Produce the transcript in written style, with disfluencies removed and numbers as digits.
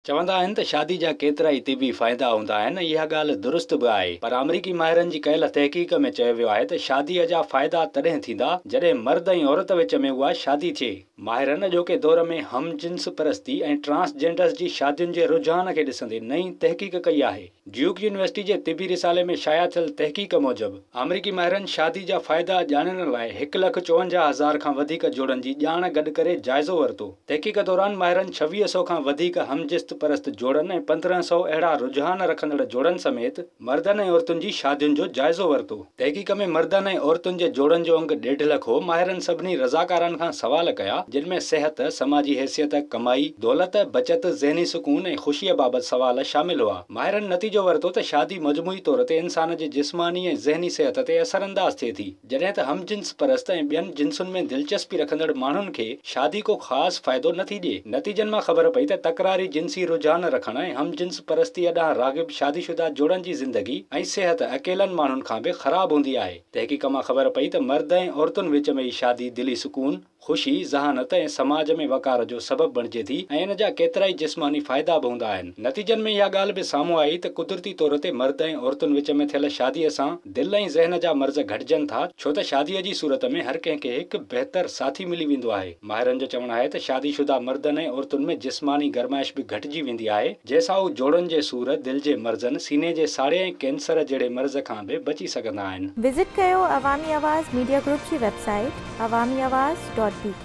चवंदा आहिनि त शादी जा केतिरा ई तिबी फ़ाइदा हूंदा आहिनि। इहा ॻाल्हि दुरुस्त बि आहे, पर अमरीकी माहिरनि जी कयल तहक़ीक़ में चयो वियो आहे त शादीअ जा फ़ाइदा तॾहिं थींदा जॾहिं मर्द ऐं औरत विच में उहा शादी थिए। माहिरनि अॼोके दौर में हम जिन्स परस्ती ऐं ट्रांसजेंडर्स जी शादियुनि जे रुझान खे ॾिसंदे नई तहक़ीक़ कई आहे। ड्यूक यूनिवर्सिटी जे तिबी रिसाले में शाया थियल तहक़ीक़ मूजिबि अमरीकी माहिरनि शादी जा फ़ाइदा ॼाणण लाइ 1,54,000 खां वधीक जोड़नि जी ॼाण गॾु करे जाइज़ो वरितो। तहक़ीक़ दौरान माहिरनि 2600 खां वधीक हमजिन्स परस्त जोड़नि ऐं 1500 अहिड़ा रुझान रखंदड़ जोड़नि समेत मर्दनि ऐं औरतुनि जी शादियुनि जो जाइज़ो वरितो। तहक़ीक़ में मर्दनि ऐं औरतुनि जे जोड़नि जो अंग 1.5 लख हो। माहिरनि सभिनी रज़ाकारनि खां सवाल कया, जिन में सिहत, समाजी हैसियत, कमाई, दौलत, बचत, ज़हनी सुकून ऐं ख़ुशीअ बाबति सवाल शामिल हुआ। माहिरनि नतीजो वरितो त शादी मजमूई तौर ते इंसान जे जिस्मानी ऐं ज़हनी सिहत ते असरअंदाज़ थिए थी, जॾहिं त हमजिन्स परस्त ऐं ॿियनि जिन्सुनि में दिलचस्पी रखंदड़ माण्हुनि खे शादी को ख़ासि फ़ाइदो नथी ॾिए। नतीजनि मां ख़बर पई त तकरारी जिन्सी रुझान रखण ऐं हमजिन्स परस्तीअ ॾांहुं राग़िब शादीशुदा जोड़नि जी ज़िंदगी ऐं सिहत अकेलनि माण्हुनि खां बि ख़राब हूंदी आहे। तहक़ीक़ मां ख़बर पई त मर्द ऐं औरतुनि विच में ई शादी दिली सुकून, ख़ुशी, ज़हानत ऐं समाज में वक़ार जो सबबु बणिजे थी ऐं इन जा केतिरा ई जिस्मानी फ़ाइदा बि हूंदा आहिनि। नतीजनि में इहा ॻाल्हि बि साम्हूं आई त कुदरती तौर ते मर्द ऐं औरतुनि विच में थियल शादीअ सां दिलि ऐं ज़हन जा मर्ज़ घटिजनि था, छो त शादीअ जी सूरत में हर कंहिंखे हिकु बहितर साथी मिली वेंदो आहे। माहिरनि जो चवणु आहे त शादीशुदा मर्दनि ऐं औरतुनि में जिस्मानी गरमाइश बि घटिजी वेंदी आहे, जंहिंसां हू जोड़नि जे सूर, दिलि जे मर्ज़नि, सीने जे साड़े ऐं कैंसर जहिड़े मर्ज़ खां बि बची सघंदा आहिनि। विज़िट कयो अवामी आवाज़ मीडिया ग्रुप जी वेबसाइट awamiawaz.pk